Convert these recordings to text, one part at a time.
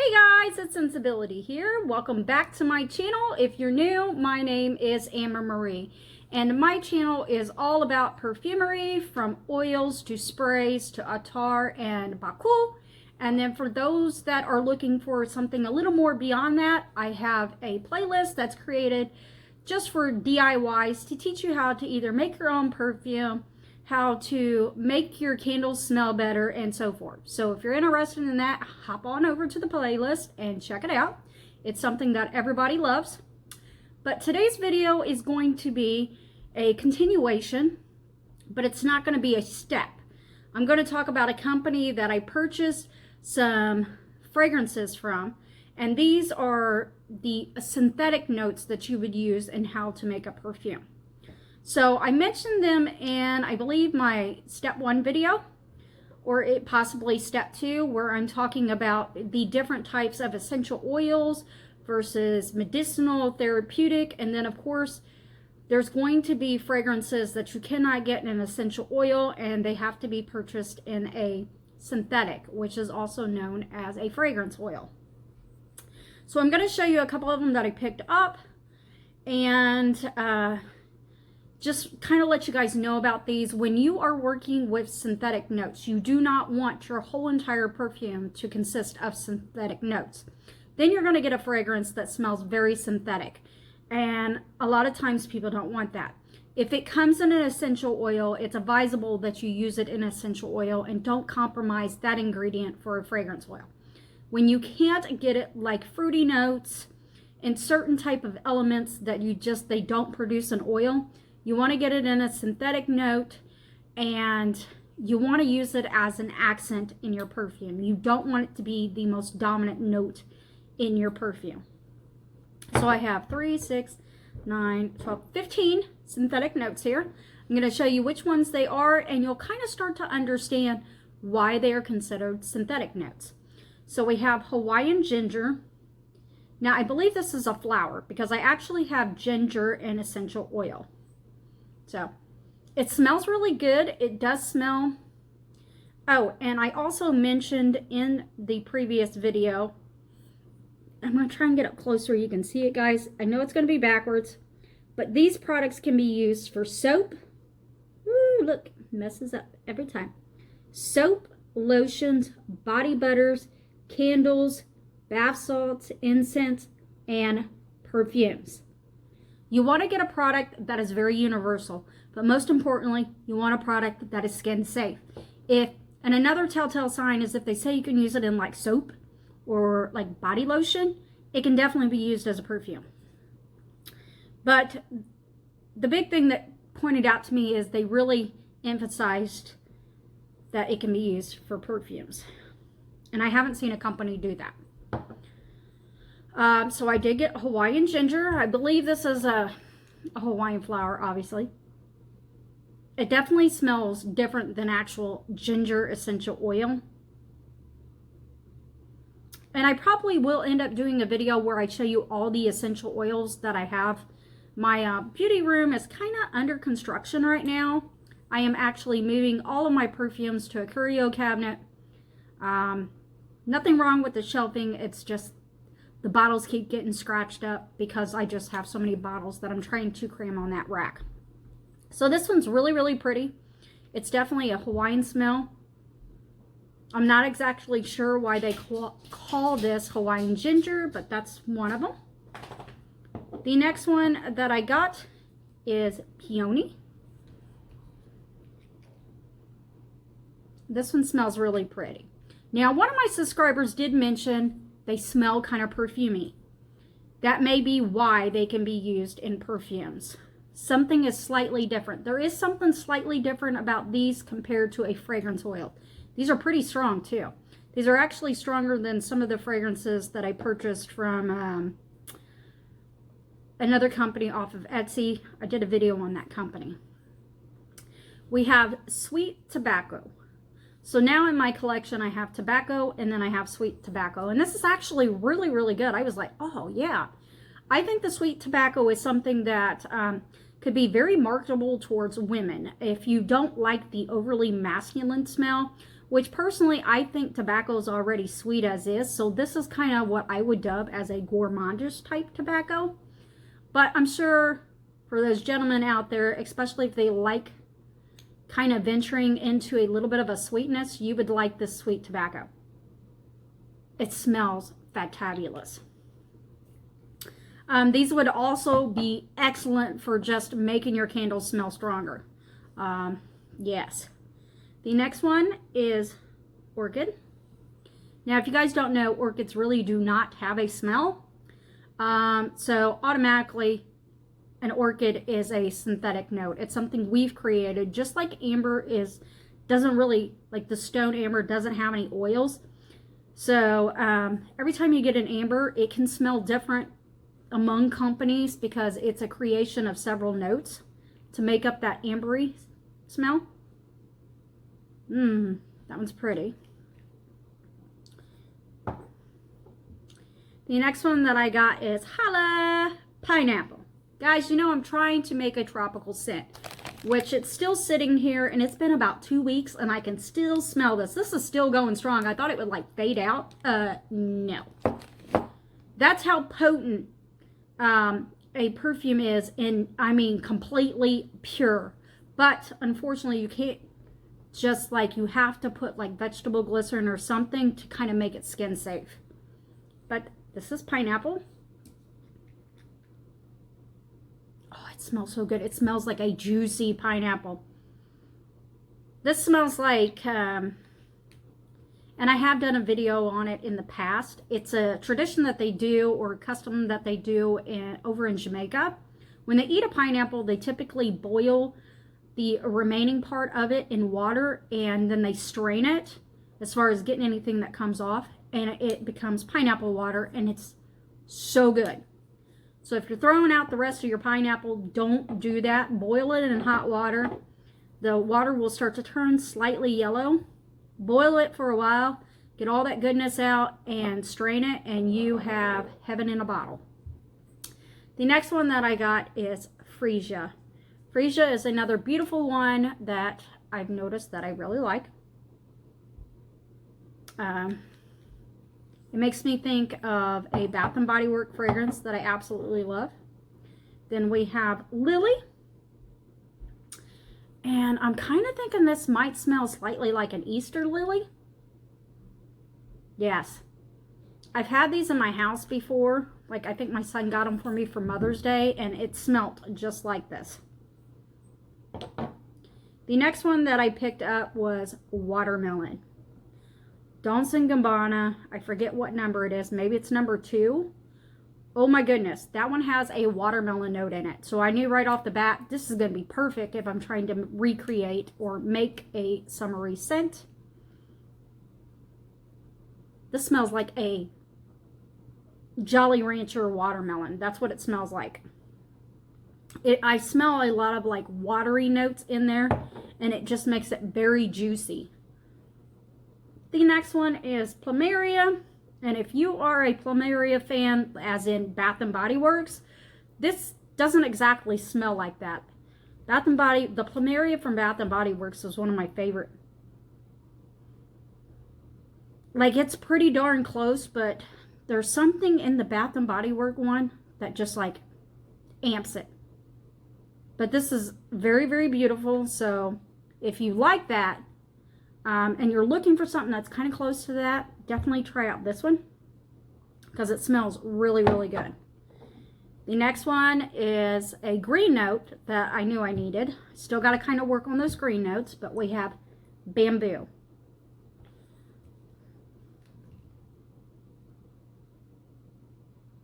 Hey guys, it's Scentsibility here. Welcome back to my channel. If you're new, my name is Amber Marie, and my channel is all about perfumery, from oils to sprays to attar and baku. And then for those that are looking for something a little more beyond that, I have a playlist that's created just for DIYs to teach you how to either make your own perfume, how to make your candles smell better, and so forth. So if you're interested in that, hop on over to the playlist and check it out. It's something that everybody loves. But today's video is going to be a continuation, but it's not going to be a step. I'm going to talk about a company that I purchased some fragrances from, and these are the synthetic notes that you would use in how to make a perfume. So I mentioned them in, I believe, my step 1 video, or possibly step 2, where I'm talking about the different types of essential oils versus medicinal, therapeutic, and then of course there's going to be fragrances that you cannot get in an essential oil, and they have to be purchased in a synthetic, which is also known as a fragrance oil. So I'm going to show you a couple of them that I picked up, and just kind of let you guys know about these. When you are working with synthetic notes, you do not want your whole entire perfume to consist of synthetic notes. Then you're going to get a fragrance that smells very synthetic, and a lot of times people don't want that. If it comes in an essential oil, it's advisable that you use it in essential oil and don't compromise that ingredient for a fragrance oil. When you can't get it, like fruity notes and certain type of elements that they don't produce an oil, you want to get it in a synthetic note, and you want to use it as an accent in your perfume. You don't want it to be the most dominant note in your perfume. So I have 3, 6, 9, 12, 15 synthetic notes here. I'm going to show you which ones they are, and you'll kind of start to understand why they are considered synthetic notes. So we have Hawaiian Ginger. Now I believe this is a flower because I actually have ginger and essential oil. So it smells really good. It does smell. Oh, and I also mentioned in the previous video, I'm going to try and get up closer. You can see it, guys. I know it's going to be backwards, but these products can be used for soap. Ooh, look, messes up every time. Soap, lotions, body butters, candles, bath salts, incense, and perfumes. You want to get a product that is very universal, but most importantly, you want a product that is skin safe. And another telltale sign is if they say you can use it in like soap or like body lotion, it can definitely be used as a perfume. But the big thing that pointed out to me is they really emphasized that it can be used for perfumes. And I haven't seen a company do that. So I did get Hawaiian Ginger. I believe this is a Hawaiian flower, obviously. It definitely smells different than actual ginger essential oil. And I probably will end up doing a video where I show you all the essential oils that I have. My beauty room is kind of under construction right now. I am actually moving all of my perfumes to a curio cabinet. Nothing wrong with the shelving. It's just the bottles keep getting scratched up because I just have so many bottles that I'm trying to cram on that rack. So this one's really, really pretty. It's definitely a Hawaiian smell. I'm not exactly sure why they call this Hawaiian Ginger, but that's one of them. The next one that I got is Peony. This one smells really pretty. Now, one of my subscribers did mention they smell kind of perfumey. That may be why they can be used in perfumes. Something is slightly different. There is something slightly different about these compared to a fragrance oil. These are pretty strong too. These are actually stronger than some of the fragrances that I purchased from another company off of Etsy. I did a video on that company. We have sweet tobacco. So now in my collection, I have tobacco and then I have sweet tobacco. And this is actually really, really good. I was like, oh yeah. I think the sweet tobacco is something that could be very marketable towards women. If you don't like the overly masculine smell, which personally I think tobacco is already sweet as is, so this is kind of what I would dub as a gourmandish type tobacco. But I'm sure for those gentlemen out there, especially if they like kind of venturing into a little bit of a sweetness, you would like this sweet tobacco. It smells fantabulous. These would also be excellent for just making your candles smell stronger. Yes. The next one is Orchid. Now, if you guys don't know, orchids really do not have a smell. So automatically, an orchid is a synthetic note. It's something we've created, just like amber doesn't really, like the stone amber doesn't have any oils. So every time you get an amber, it can smell different among companies because it's a creation of several notes to make up that ambery smell. That one's pretty. The next one that I got is Holla Pineapple. Guys, you know I'm trying to make a tropical scent, which it's still sitting here, and it's been about 2 weeks, and I can still smell this. This is still going strong. I thought it would like fade out. No. That's how potent a perfume is, and I mean completely pure. But unfortunately, you can't just like, you have to put like vegetable glycerin or something to kind of make it skin safe. But this is pineapple. Oh, it smells so good. It smells like a juicy pineapple. This smells like, and I have done a video on it in the past. It's a tradition that they do, or a custom that they do over in Jamaica. When they eat a pineapple, they typically boil the remaining part of it in water, and then they strain it as far as getting anything that comes off, and it becomes pineapple water, and it's so good. So if you're throwing out the rest of your pineapple, don't do that. Boil it in hot water. The water will start to turn slightly yellow. Boil it for a while, get all that goodness out, and strain it, and you have heaven in a bottle. The next one that I got is Freesia. Freesia is another beautiful one that I've noticed that I really like. It makes me think of a Bath & Body Works fragrance that I absolutely love. Then we have Lily. And I'm kind of thinking this might smell slightly like an Easter lily. Yes. I've had these in my house before. Like, I think my son got them for me for Mother's Day, and it smelled just like this. The next one that I picked up was Watermelon. Dolce & Gabbana, I forget what number it is. Maybe it's number 2. Oh my goodness, that one has a watermelon note in it. So I knew right off the bat, this is going to be perfect if I'm trying to recreate or make a summery scent. This smells like a Jolly Rancher watermelon. That's what it smells like. I smell a lot of like watery notes in there, and it just makes it very juicy. The next one is Plumeria, and if you are a Plumeria fan, as in Bath & Body Works, this doesn't exactly smell like that. The Plumeria from Bath & Body Works is one of my favorite. Like, it's pretty darn close, but there's something in the Bath & Body Works one that just like amps it. But this is very, very beautiful. So if you like that, and you're looking for something that's kind of close to that, definitely try out this one because it smells really, really good. The next one is a green note that I knew I needed. Still got to kind of work on those green notes, but we have Bamboo.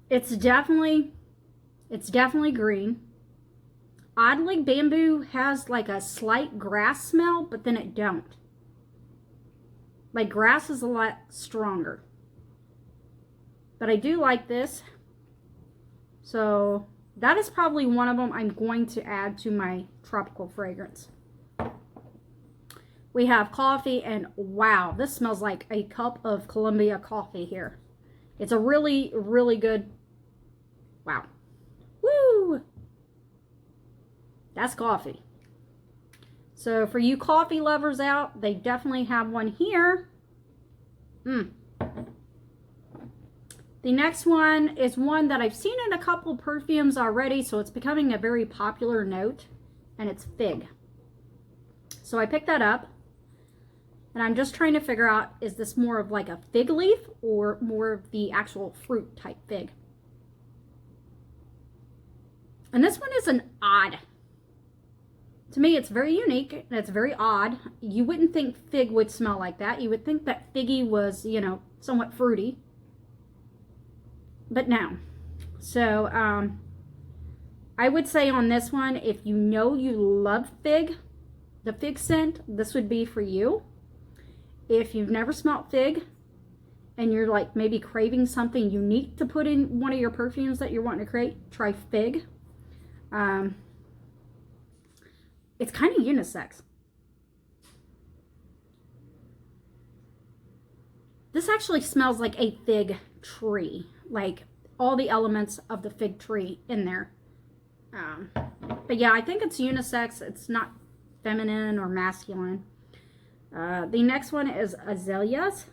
It's definitely green. Oddly, Bamboo has like a slight grass smell, but then it don't. Like, grass is a lot stronger. But I do like this. So that is probably one of them I'm going to add to my tropical fragrance. We have coffee, and wow, this smells like a cup of Colombia coffee here. It's a really, really good, wow. Woo! That's coffee. So for you coffee lovers out, they definitely have one here. The next one is one that I've seen in a couple perfumes already, so it's becoming a very popular note, and it's fig. So I picked that up, and I'm just trying to figure out, is this more of like a fig leaf or more of the actual fruit type fig? And this one is an odd. To me, it's very unique and it's very odd. You wouldn't think fig would smell like that. You would think that figgy was, you know, somewhat fruity. But no. So, I would say on this one, if you know you love fig, the fig scent, this would be for you. If you've never smelled fig and you're like maybe craving something unique to put in one of your perfumes that you're wanting to create, try fig. It's kind of unisex. This actually smells like a fig tree, like all the elements of the fig tree in there. But yeah, I think it's unisex. It's not feminine or masculine. The next one is Azaleas.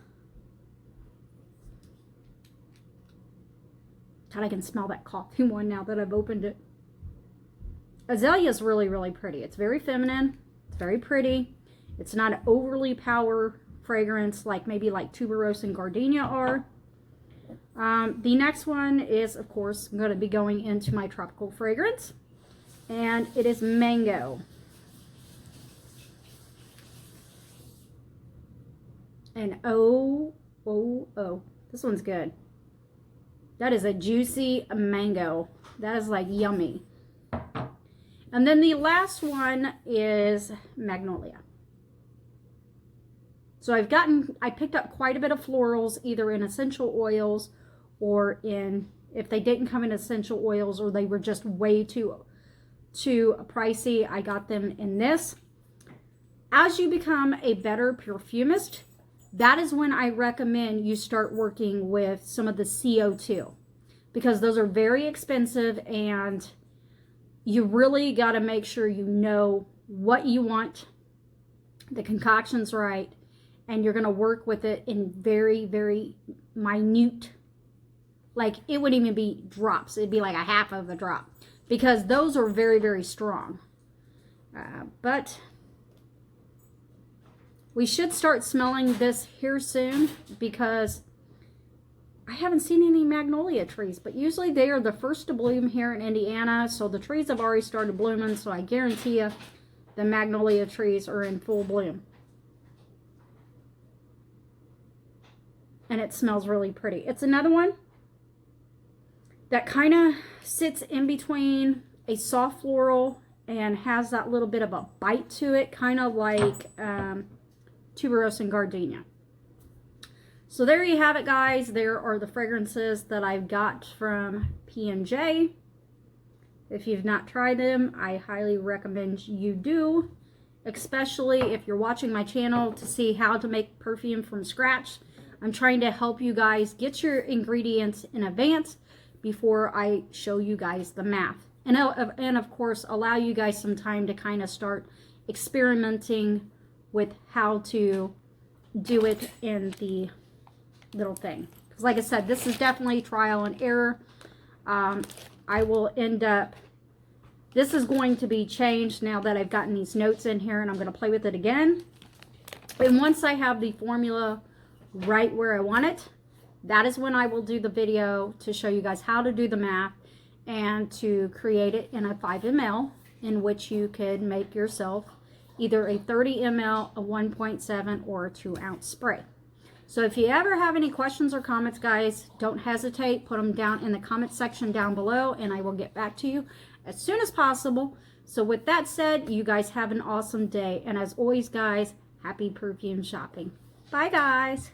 God, I can smell that coffee one now that I've opened it. Azalea is really, really pretty. It's very feminine. It's very pretty. It's not an overly power fragrance like maybe like tuberose and gardenia are. The next one is, of course, I'm going to be going into my tropical fragrance. And it is mango. And oh, this one's good. That is a juicy mango. That is like yummy. And then the last one is Magnolia. So I picked up quite a bit of florals, either in essential oils or in, if they didn't come in essential oils or they were just way too pricey, I got them in this. As you become a better perfumist, that is when I recommend you start working with some of the CO2, because those are very expensive and you really got to make sure you know what you want, the concoction's right, and you're going to work with it in very, very minute, like it wouldn't even be drops. It'd be like a half of a drop, because those are very, very strong. But we should start smelling this here soon, because I haven't seen any magnolia trees, but usually they are the first to bloom here in Indiana. So the trees have already started blooming, so I guarantee you the magnolia trees are in full bloom. And it smells really pretty. It's another one that kind of sits in between a soft floral and has that little bit of a bite to it, kind of like tuberose and gardenia. So there you have it, guys. There are the fragrances that I've got from P&J. If you've not tried them, I highly recommend you do, especially if you're watching my channel to see how to make perfume from scratch. I'm trying to help you guys get your ingredients in advance before I show you guys the math. And of course, allow you guys some time to kind of start experimenting with how to do it in the little thing. Because like I said, this is definitely trial and error. I will end up, this is going to be changed now that I've gotten these notes in here, and I'm going to play with it again. And once I have the formula right where I want it, that is when I will do the video to show you guys how to do the math and to create it in a 5 ml, in which you could make yourself either a 30 ml, a 1.7, or a 2-ounce spray. So if you ever have any questions or comments, guys, don't hesitate. Put them down in the comment section down below, and I will get back to you as soon as possible. So with that said, you guys have an awesome day. And as always, guys, happy perfume shopping. Bye, guys.